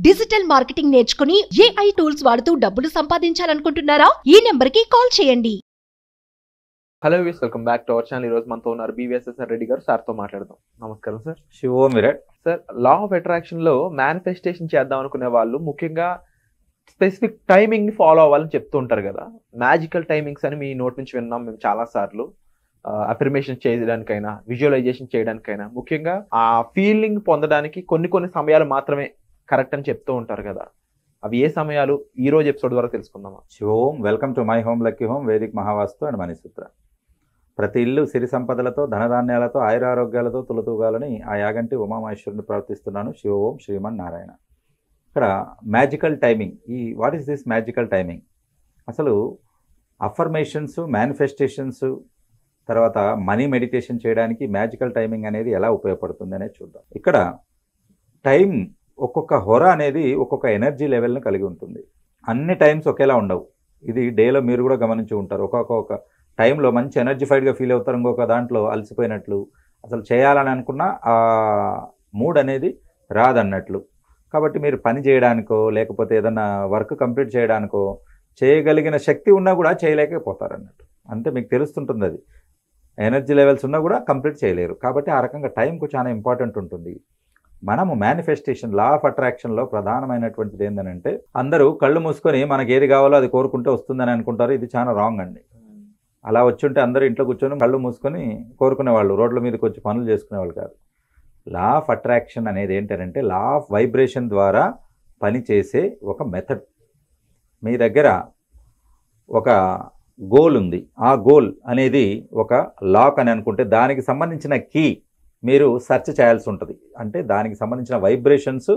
Digital marketing నేర్చుకుని AI tools వాడుతూ డబ్బులు సంపాదించాలనుకుంటున్నారా? ఈ నెంబర్కి కాల్ చేయండి. Hello views, welcome back to our channel. ఈ రోజు మనతో ఉన్నారు BVSSR రెడ్డి గారు. సార్తో మాట్లాడదాం. నమస్కారం sir. శివోం Virat sir, law of attraction లో మేనిఫెస్టేషన్ చేద్దాం అనుకునే వాళ్ళు ముఖ్యంగా స్పెసిఫిక్ టైమింగ్ ని ఫాలో అవ్వాలని చెప్తూ ఉంటారు కదా. మ్యాజికల్ టైమింగ్స్ అని మీ నోట్ నుంచి విన్నాం మేము చాలా సార్లు. అఫర్మేషన్ చేయడానికైనా, విజువలైజేషన్ చేయడానికైనా, ముఖ్యంగా ఆ ఫీలింగ్ పొందడానికి కొన్ని సమయాలు మాత్రమే కరెక్ట్ అని చెప్తూ ఉంటారు కదా. అవి ఏ సమయాలు ఈ రోజు ఎపిసోడ్ ద్వారా తెలుసుకుందామా? శివోం, welcome to my home lucky home, Vedic Mahavastu and Manisutra. ప్రతి ఇల్లు సిరి సంపదలతో, ధనధాన్యాలతో, ఆయురారోగ్యాలతో తులతూగాలని ఆ యాగంటి ఉమామహేశ్వరుని ప్రవర్తిస్తున్నాను. శివోం శ్రీమన్ నారాయణ. ఇక్కడ magical timing, what is this magical timing? అసలు అఫర్మేషన్స్, మేనిఫెస్టేషన్స్, తర్వాత మనీ మెడిటేషన్ చేయడానికి మ్యాజికల్ టైమింగ్ అనేది ఎలా ఉపయోగపడుతుంది అనేది చూద్దాం. ఇక్కడ టైం ఒక్కొక్క హొర అనేది ఒక్కొక్క ఎనర్జీ లెవెల్ని కలిగి ఉంటుంది. అన్ని టైమ్స్ ఒకేలా ఉండవు. ఇది డేలో మీరు కూడా గమనించి ఉంటారు. ఒక్కొక్క టైంలో మంచి ఎనర్జిఫైడ్గా ఫీల్ అవుతారు, ఇంకొక దాంట్లో అలసిపోయినట్లు, అసలు చేయాలని అనుకున్న ఆ మూడ్ అనేది రాదన్నట్లు. కాబట్టి మీరు పని చేయడానికో లేకపోతే ఏదన్నా వర్క్ కంప్లీట్ చేయడానికో చేయగలిగిన శక్తి ఉన్నా కూడా చేయలేకపోతారు అన్నట్టు. అంటే మీకు తెలుస్తుంటుంది, అది ఎనర్జీ లెవెల్స్ ఉన్నా కూడా కంప్లీట్ చేయలేరు. కాబట్టి ఆ రకంగా టైంకు చాలా ఇంపార్టెంట్ ఉంటుంది. మనము మేనిఫెస్టేషన్, లా ఆఫ్ అట్రాక్షన్లో ప్రధానమైనటువంటిది ఏంటంటే, అందరూ కళ్ళు మూసుకొని మనకి ఏది కావాలో అది కోరుకుంటే వస్తుందని అనుకుంటారు. ఇది చాలా రాంగ్ అండి. అలా వచ్చుంటే అందరూ ఇంట్లో కూర్చొని కళ్ళు మూసుకొని కోరుకునేవాళ్ళు, రోడ్ల మీదకి వచ్చి పనులు చేసుకునేవాళ్ళు కాదు. లా ఆఫ్ అట్రాక్షన్ అనేది ఏంటంటే, లా ఆఫ్ వైబ్రేషన్ ద్వారా పనిచేసే ఒక మెథడ్. మీ దగ్గర ఒక గోల్ ఉంది, ఆ గోల్ అనేది ఒక లాక్ అని అనుకుంటే దానికి సంబంధించిన కీ మీరు సెర్చ్ చేయాల్సి ఉంటుంది. అంటే దానికి సంబంధించిన వైబ్రేషన్స్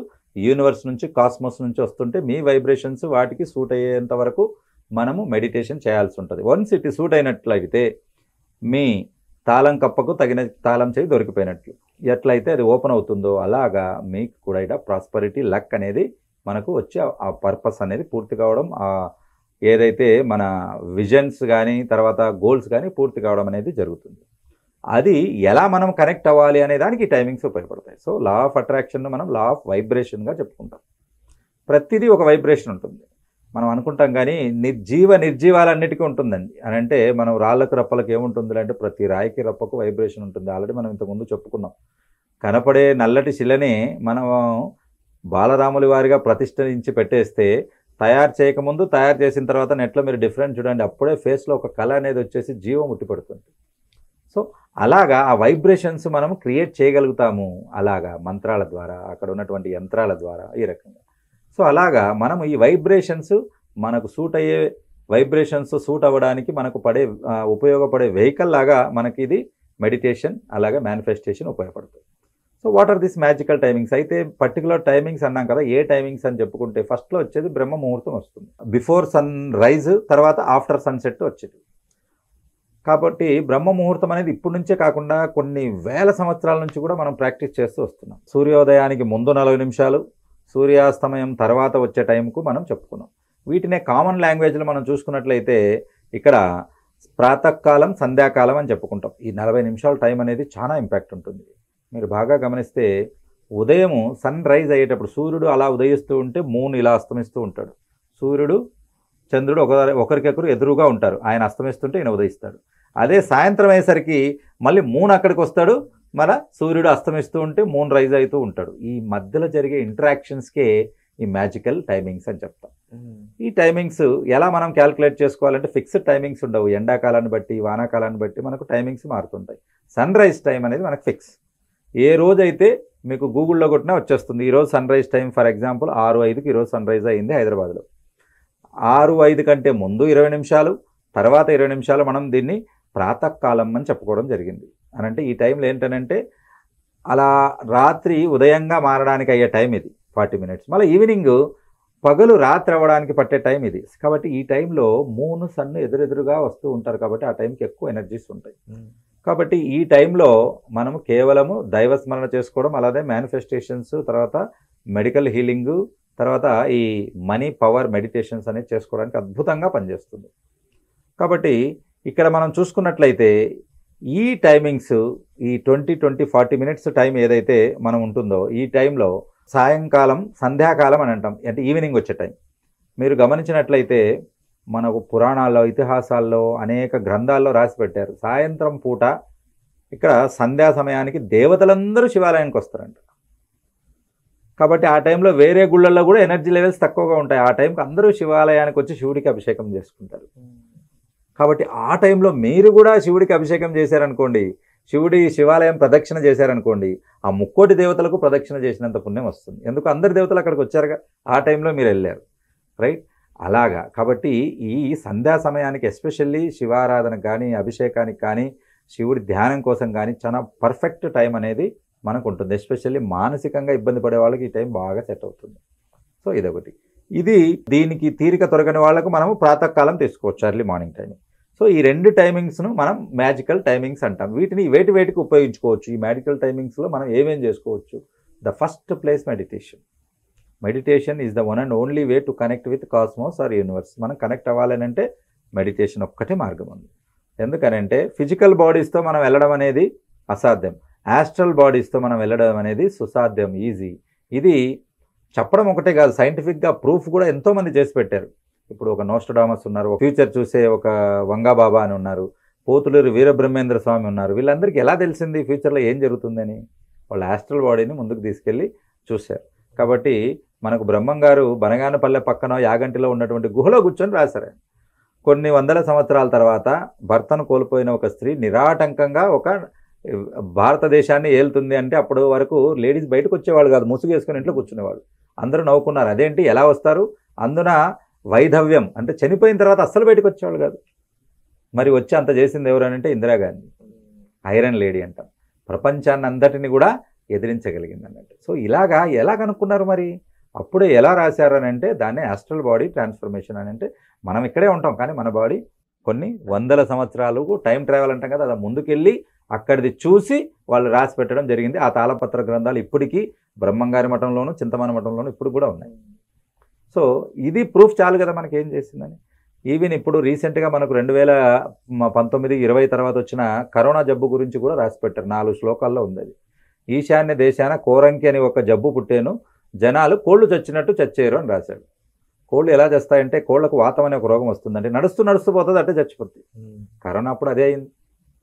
యూనివర్స్ నుంచి, కాస్మోస్ నుంచి వస్తుంటే మీ వైబ్రేషన్స్ వాటికి సూట్ అయ్యేంత వరకు మనము మెడిటేషన్ చేయాల్సి ఉంటుంది. వన్స్ ఇట్ సూట్ అయినట్లయితే మీ తాళం కప్పకు తగిన తాళం చేయి దొరికిపోయినట్లు. ఎట్లయితే అది ఓపెన్ అవుతుందో అలాగా మీకు కూడా ఇక్కడ ప్రాస్పరిటీ, లక్ అనేది మనకు వచ్చి ఆ పర్పస్ అనేది పూర్తి కావడం, ఏదైతే మన విజన్స్ కానీ తర్వాత గోల్స్ కానీ పూర్తి కావడం అనేది జరుగుతుంది. అది ఎలా మనం కనెక్ట్ అవ్వాలి అనే దానికి టైమింగ్స్ ఉపయోగపడతాయి. సో లా ఆఫ్ అట్రాక్షన్ మనం లా ఆఫ్ వైబ్రేషన్గా చెప్పుకుంటాం. ప్రతిదీ ఒక వైబ్రేషన్ ఉంటుంది. మనం అనుకుంటాం కానీ నిర్జీవాలన్నిటికీ ఉంటుందండి అని అంటే, మనం రాళ్ళకు రప్పలకు ఏముంటుంది అంటే ప్రతి రాయికి రప్పకు వైబ్రేషన్ ఉంటుంది. ఆల్రెడీ మనం ఇంతకుముందు చెప్పుకున్నాం. కనపడే నల్లటి శిలని మనం బాలరాముల వారిగా ప్రతిష్ఠించి పెట్టేస్తే, తయారు చేయకముందు తయారు చేసిన తర్వాత నెట్లో మీరు డిఫరెంట్ చూడండి, అప్పుడే ఫేస్లో ఒక కళ అనేది వచ్చేసి జీవం ఉట్టిపడుతుంది. సో అలాగా ఆ వైబ్రేషన్స్ మనం క్రియేట్ చేయగలుగుతాము, అలాగా మంత్రాల ద్వారా, అక్కడ ఉన్నటువంటి యంత్రాల ద్వారా, ఈ రకంగా. సో అలాగా మనం ఈ వైబ్రేషన్స్ మనకు సూట్ అయ్యే వైబ్రేషన్స్ సూట్ అవ్వడానికి మనకు ఉపయోగపడే వెహికల్ లాగా మనకి ఇది మెడిటేషన్ అలాగే మేనిఫెస్టేషన్ ఉపయోగపడుతుంది. So what are this magical timings? అయితే పర్టికులర్ టైమింగ్స్ అన్నాం కదా, ఏ టైమింగ్స్ అని చెప్పుకుంటే ఫస్ట్లో వచ్చేది బ్రహ్మ ముహూర్తం వస్తుంది. బిఫోర్ సన్ రైజ్, తర్వాత ఆఫ్టర్ సన్సెట్ వచ్చేది. కాబట్టి బ్రహ్మ ముహూర్తం అనేది ఇప్పటి నుంచే కాకుండా కొన్ని వేల సంవత్సరాల నుంచి కూడా మనం ప్రాక్టీస్ చేస్తూ వస్తున్నాం. సూర్యోదయానికి ముందు 40 నిమిషాలు, సూర్యాస్తమయం తర్వాత వచ్చే టైంకు మనం చెప్పుకున్నాం. వీటినే కామన్ లాంగ్వేజ్లో మనం చూసుకున్నట్లయితే ఇక్కడ ప్రాతకాలం, సంధ్యాకాలం అని చెప్పుకుంటాం. ఈ 40 నిమిషాల టైం అనేది చాలా ఇంపాక్ట్ ఉంటుంది. మీరు బాగా గమనిస్తే ఉదయం సన్ రైజ్ అయ్యేటప్పుడు సూర్యుడు అలా ఉదయిస్తూ ఉంటే మూన్ ఇలా అస్తమిస్తూ ఉంటాడు. సూర్యుడు చంద్రుడు ఒకరికొకరు ఎదురుగా ఉంటారు. ఆయన అస్తమిస్తుంటే ఈయన ఉదయిస్తాడు. అదే సాయంత్రం అయ్యేసరికి మళ్ళీ మూన్ అక్కడికి వస్తాడు, మళ్ళీ సూర్యుడు అస్తమిస్తూ ఉంటే మూన్ రైజ్ అవుతూ ఉంటాడు. ఈ మధ్యలో జరిగే ఇంటరాక్షన్స్కే ఈ మ్యాజికల్ టైమింగ్స్ అని చెప్తాం. ఈ టైమింగ్స్ ఎలా మనం క్యాల్కులేట్ చేసుకోవాలంటే ఫిక్స్డ్ టైమింగ్స్ ఉండవు. ఎండాకాలాన్ని బట్టి, వానాకాలాన్ని బట్టి మనకు టైమింగ్స్ మారుతుంటాయి. సన్ రైజ్ టైం అనేది మనకు ఫిక్స్. ఏ రోజైతే మీకు గూగుల్లో కొట్టినా వచ్చేస్తుంది. ఈరోజు sunrise time for example 6:05కి ఈరోజు సన్ రైజ్ అయింది హైదరాబాద్లో. 6:05 కంటే ముందు 20 నిమిషాలు, తర్వాత 20 నిమిషాలు మనం దీన్ని ప్రాతకాలం అని చెప్పుకోవడం జరిగింది. అని అంటే ఈ టైంలో ఏంటనంటే అలా రాత్రి ఉదయంగా మారడానికి అయ్యే టైం ఇది 40 మినిట్స్. మళ్ళీ ఈవినింగ్ పగలు రాత్రి అవ్వడానికి పట్టే టైం ఇది. కాబట్టి ఈ టైంలో మూన్, సన్ ఎదురెదురుగా వస్తూ ఉంటారు. కాబట్టి ఆ టైంకి ఎక్కువ ఎనర్జీస్ ఉంటాయి. కాబట్టి ఈ టైంలో మనము కేవలము దైవస్మరణ చేసుకోవడం, అలాగే మేనిఫెస్టేషన్స్, తర్వాత మెడికల్ హీలింగు, తర్వాత ఈ మనీ పవర్ మెడిటేషన్స్ అనేది చేసుకోవడానికి అద్భుతంగా పనిచేస్తుంది. కాబట్టి ఇక్కడ మనం చూసుకున్నట్లయితే ఈ టైమింగ్స్, ఈ 20-40 మినిట్స్ టైం ఏదైతే మనం ఉంటుందో ఈ టైంలో సాయంకాలం సంధ్యాకాలం అని అంటాం, అంటే ఈవినింగ్ వచ్చే టైం. మీరు గమనించినట్లయితే మనకు పురాణాల్లో, ఇతిహాసాల్లో, అనేక గ్రంథాల్లో రాసి పెట్టారు, సాయంత్రం పూట ఇక్కడ సంధ్యా సమయానికి దేవతలందరూ శివాలయానికి వస్తారంట. కాబట్టి ఆ టైంలో వేరే గుళ్ళల్లో కూడా ఎనర్జీ లెవెల్స్ తక్కువగా ఉంటాయి. ఆ టైంకి అందరూ శివాలయానికి వచ్చి శివుడికి అభిషేకం చేసుకుంటారు. కాబట్టి ఆ టైంలో మీరు కూడా శివుడికి అభిషేకం చేశారనుకోండి, శివాలయం ప్రదక్షిణ చేశారనుకోండి, ఆ ముక్కోటి దేవతలకు ప్రదక్షిణ చేసినంత పుణ్యం వస్తుంది. ఎందుకు? అందరి దేవతలు అక్కడికి వచ్చారుగా, ఆ టైంలో మీరు వెళ్ళారు, రైట్? అలాగా. కాబట్టి ఈ సంధ్యా సమయానికి ఎస్పెషల్లీ శివారాధనకు కానీ, అభిషేకానికి కానీ, శివుడి ధ్యానం కోసం కానీ చాలా పర్ఫెక్ట్ టైం అనేది మనకు ఉంటుంది. ఎస్పెషల్లీ మానసికంగా ఇబ్బంది పడే వాళ్ళకి ఈ టైం బాగా సెట్ అవుతుంది. సో ఇదొకటి. దీనికి తీరిక దొరకని వాళ్ళకు మనము ప్రాతకాలం తీసుకోవచ్చు, ఎర్లీ మార్నింగ్ టైం. సో ఈ రెండు టైమింగ్స్ను మనం మ్యాజికల్ టైమింగ్స్ అంటాం. వీటిని వేటికి ఉపయోగించుకోవచ్చు. ఈ మ్యాజికల్ టైమింగ్స్లో మనం ఏమేం చేసుకోవచ్చు? The first place meditation. Meditation is the one and only way to connect with cosmos or universe. మనం కనెక్ట్ అవ్వాలని అంటే మెడిటేషన్ ఒక్కటే మార్గం ఉంది. ఎందుకనంటే ఫిజికల్ బాడీస్తో మనం వెళ్ళడం అనేది అసాధ్యం, ఆస్ట్రల్ బాడీస్తో మనం వెళ్ళడం అనేది సుసాధ్యం, ఈజీ. ఇది చెప్పడం ఒకటే కాదు, సైంటిఫిక్గా ప్రూఫ్ కూడా ఎంతోమంది చేసి పెట్టారు. ఇప్పుడు ఒక నోస్ట్రడామస్ ఉన్నారు, ఫ్యూచర్ చూసే ఒక వంగాబాబా అని ఉన్నారు, పోతులూరు వీరబ్రహ్మేంద్ర స్వామి ఉన్నారు. వీళ్ళందరికీ ఎలా తెలిసింది ఫ్యూచర్లో ఏం జరుగుతుందని? వాళ్ళ ఆస్ట్రల్ బాడీని ముందుకు తీసుకెళ్ళి చూశారు. కాబట్టి మనకు బ్రహ్మం గారు బనగానపల్లె పక్కన యాగంటిలో ఉన్నటువంటి గుహలో కూర్చొని రాశారు. కొన్ని వందల సంవత్సరాల తర్వాత భర్తను కోల్పోయిన ఒక స్త్రీ నిరాటంకంగా ఒక భారతదేశాన్ని ఏలుతుంది అంటే అప్పటి వరకు లేడీస్ బయటకు వచ్చేవాళ్ళు కాదు, ముసుగు వేసుకుని ఇంట్లో కూర్చునేవాళ్ళు. అందరూ నవ్వుకున్నారు, అదేంటి ఎలా వస్తారు? అందున వైధవ్యం అంటే చనిపోయిన తర్వాత అస్సలు బయటకు వచ్చేవాళ్ళు కాదు. మరి వచ్చి అంత చేసింది ఎవరనంటే ఇందిరాగాంధీ, ఐరన్ లేడీ అంటాం. ప్రపంచాన్ని అంతటిని కూడా ఎదిరించగలిగింది అన్నట్టు. సో ఇలాగా ఎలా కనుక్కున్నారు మరి? అప్పుడే ఎలా రాశారు అని అంటే దాన్ని ఆస్ట్రల్ బాడీ ట్రాన్స్ఫర్మేషన్ అని. అంటే మనం ఇక్కడే ఉంటాం కానీ మన బాడీ కొన్ని వందల సంవత్సరాలు టైం ట్రావెల్ అంటాం కదా, అది ముందుకెళ్ళి అక్కడిది చూసి వాళ్ళు రాసి పెట్టడం జరిగింది. ఆ తాళపత్ర గ్రంథాలు ఇప్పటికీ బ్రహ్మంగారి మఠంలోను, చింతమాన మఠంలోను ఇప్పుడు కూడా ఉన్నాయి. సో ఇది ప్రూఫ్ చాలు కదా మనకి ఏం చేసిందని. ఈవెన్ ఇప్పుడు రీసెంట్గా మనకు 2019-20 తర్వాత వచ్చిన కరోనా జబ్బు గురించి కూడా రాసి పెట్టారు. 4 శ్లోకాల్లో ఉంది అది. ఈశాన్య దేశాన కోరంకి అని ఒక జబ్బు పుట్టేను, జనాలు కోళ్ళు చచ్చినట్టు చచ్చేరు అని రాశాడు. కోళ్ళు ఎలా చేస్తాయంటే కోళ్లకు వాతం అనే ఒక రోగం వస్తుందంటే నడుస్తూ పోతుంది, అంటే చచ్చిపోతుంది. కరోనా అప్పుడు అదే అయింది.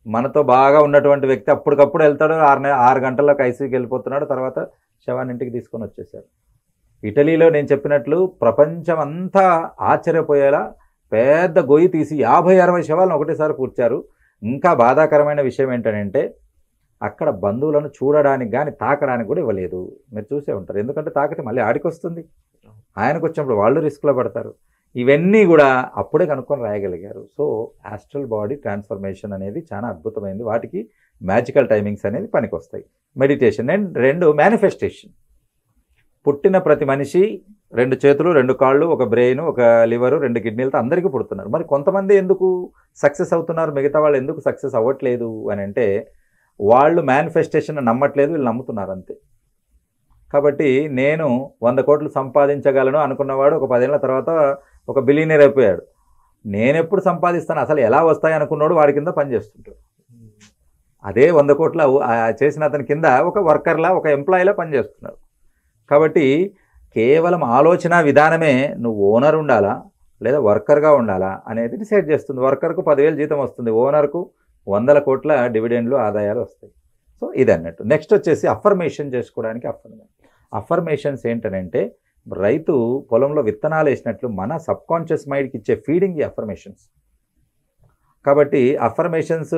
మనతో బాగా ఉన్నటువంటి వ్యక్తి అప్పటికప్పుడు వెళ్తాడు, 6 గంటలకు ఐసీయూకి వెళ్ళిపోతున్నాడు, తర్వాత శవాన్ని ఇంటికి తీసుకొని వచ్చేసారు. ఇటలీలో నేను చెప్పినట్లు ప్రపంచం అంతా ఆశ్చర్యపోయేలా పెద్ద గొయ్యి తీసి 50-60 శవాలను ఒకటేసారి కూర్చారు. ఇంకా బాధాకరమైన విషయం ఏంటంటే అక్కడ బంధువులను చూడడానికి కానీ తాకడానికి కూడా ఇవ్వలేదు. మీరు చూసే ఉంటారు, ఎందుకంటే తాకితే మళ్ళీ ఆడికి వస్తుంది, ఆయనకు వచ్చినప్పుడు వాళ్ళు రిస్క్లో పడతారు. ఇవన్నీ కూడా అప్పుడే కనుక్కొని రాయగలిగారు. సో ఆస్ట్రల్ బాడీ ట్రాన్స్ఫర్మేషన్ అనేది చాలా అద్భుతమైంది. వాటికి మ్యాజికల్ టైమింగ్స్ అనేది పనికొస్తాయి. Meditation and 2 manifestation. పుట్టిన ప్రతి మనిషి 2 చేతులు, 2 కాళ్ళు, ఒక బ్రెయిన్, ఒక లివరు, 2 కిడ్నీలతో అందరికీ పుడుతున్నారు. మరి కొంతమంది ఎందుకు సక్సెస్ అవుతున్నారు, మిగతా వాళ్ళు ఎందుకు సక్సెస్ అవ్వట్లేదు అని అంటే వాళ్ళు మేనిఫెస్టేషన్ నమ్మట్లేదు, వీళ్ళు నమ్ముతున్నారు అంతే. కాబట్టి నేను 100 కోట్లు సంపాదించగలను అనుకున్నవాడు ఒక 10 ఏళ్ల తర్వాత ఒక బిలియనీర్ అయిపోయాడు. నేను ఎప్పుడు సంపాదిస్తాను, అసలు ఎలా వస్తాయి అనుకున్నాడు వాడి కింద పనిచేస్తుంటాడు. అదే 100 కోట్ల చేసిన అతని కింద ఒక వర్కర్లా, ఒక ఎంప్లాయీలా పనిచేస్తున్నాడు. కాబట్టి కేవలం ఆలోచన విధానమే నువ్వు ఓనర్ ఉండాలా లేదా వర్కర్గా ఉండాలా అనేది డిసైడ్ చేస్తుంది. వర్కర్కు 10,000 జీతం వస్తుంది, ఓనర్కు 100 కోట్ల డివిడెండ్లు, ఆదాయాలు వస్తాయి. సో ఇది అన్నట్టు. నెక్స్ట్ వచ్చేసి అఫర్మేషన్ చేసుకోవడానికి. అఫర్మేషన్స్ ఏంటనంటే రైతు పొలంలో విత్తనాలు వేసినట్లు మన సబ్కాన్షియస్ మైండ్కి ఇచ్చే ఫీడింగ్ ఈ అఫర్మేషన్స్. కాబట్టి అఫర్మేషన్స్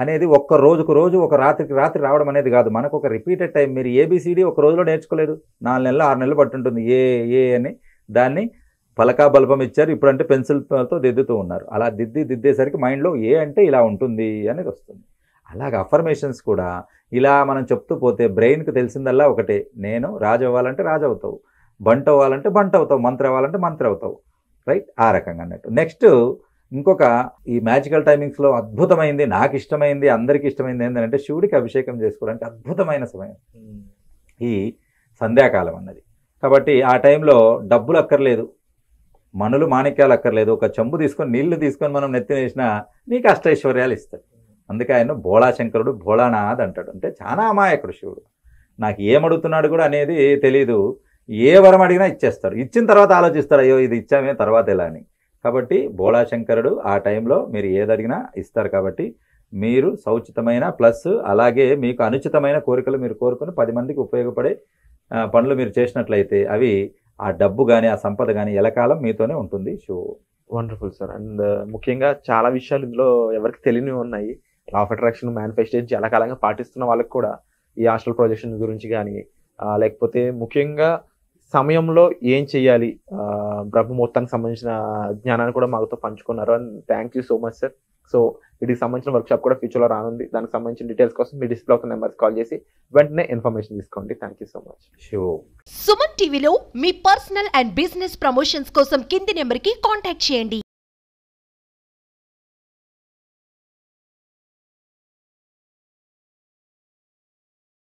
అనేది ఒక్క రోజుకు రోజు, ఒక రాత్రికి రాత్రి రావడం అనేది కాదు. మనకు ఒక రిపీటెడ్ టైం. మీరు ఏబిసిడి ఒక రోజులో నేర్చుకోలేదు, 4 నెలలు 6 నెలలు పట్టుంటుంది. ఏ అని దాన్ని పలకా బల్పం ఇచ్చారు, ఇప్పుడంటే పెన్సిల్తో దిద్దుతూ ఉన్నారు. అలా దిద్దేసరికి మైండ్లో ఏ అంటే ఇలా ఉంటుంది అనేది వస్తుంది. అలాగే అఫర్మేషన్స్ కూడా ఇలా మనం చెప్తూ పోతే బ్రెయిన్కి తెలిసిందల్లా ఒకటే, నేను రాజు అవ్వాలంటే రాజు అవుతావు, బంట అవ్వాలంటే బంట అవుతావు, మంత్రి అవ్వాలంటే మంత్రి అవుతావు, రైట్? ఆ రకంగా అన్నట్టు. నెక్స్ట్ ఇంకొక ఈ మ్యాజికల్ టైమింగ్స్లో అద్భుతమైంది, నాకు ఇష్టమైంది, అందరికీ ఇష్టమైంది ఏంటంటే శివుడికి అభిషేకం చేసుకోవడానికి అద్భుతమైన సమయం ఈ సంధ్యాకాలం అన్నది. కాబట్టి ఆ టైంలో డబ్బులు అక్కర్లేదు, మనులు మాణిక్యాలు అక్కర్లేదు. ఒక చెంబు తీసుకొని నీళ్లు తీసుకొని మనం నెత్తినేసినా నీకు అష్టైశ్వర్యాలు ఇస్తాడు. అందుకే ఆయన భోళాశంకరుడు, భోళానాథ్ అంటాడు. అంటే చాలా అమాయకుడు శివుడు. నాకు ఏమడుగుతున్నాడు కూడా అనేది తెలీదు. ఏ వరం అడిగినా ఇచ్చేస్తాడు. ఇచ్చిన తర్వాత ఆలోచిస్తాడు, అయ్యో ఇది ఇచ్చామే తర్వాత ఎలా అని. కాబట్టి బోళాశంకరుడు ఆ టైంలో మీరు ఏది అడిగినా ఇస్తారు. కాబట్టి మీరు సౌచితమైన ప్లస్ అలాగే మీకు అనుచితమైన కోరికలు మీరు కోరుకుని 10 మందికి ఉపయోగపడే పనులు మీరు చేసినట్లయితే అవి ఆ డబ్బు కానీ ఆ సంపద కానీ ఎలకాలం మీతోనే ఉంటుంది. Wonderful sir. అండ్ ముఖ్యంగా చాలా విషయాలు ఇందులో ఎవరికి తెలియనివి ఉన్నాయి. లా ఆఫ్ అట్రాక్షన్ మేనిఫెస్టేషన్ చాలా కాలంగా పాటిస్తున్న వాళ్ళకి కూడా ఈ ఆస్ట్రల్ ప్రొజెక్షన్ గురించి కానీ లేకపోతే ముఖ్యంగా సమయంలో ఏం చేయాలి బ్రహ్మముహూర్తానికి సంబంధించిన జ్ఞానాన్ని కూడా మాతో పంచుకున్నారు. And thank you so much sir. So వీటికి సంబంధించిన వర్క్షాప్ కూడా ఫ్యూచర్లో రానుంది. దానికి సంబంధించిన డీటెయిల్స్ కోసం మీ డిస్ప్లే అవుతున్న నెంబర్స్ కాల్ చేసి వెంటనే ఇన్ఫర్మేషన్ తీసుకోండి. Thank you so much. Suman టీవీలో మీ పర్సనల్ అండ్ బిజినెస్ ప్రమోషన్స్ కోసం కింది నెంబర్కి కాంటాక్ట్ చేయండి.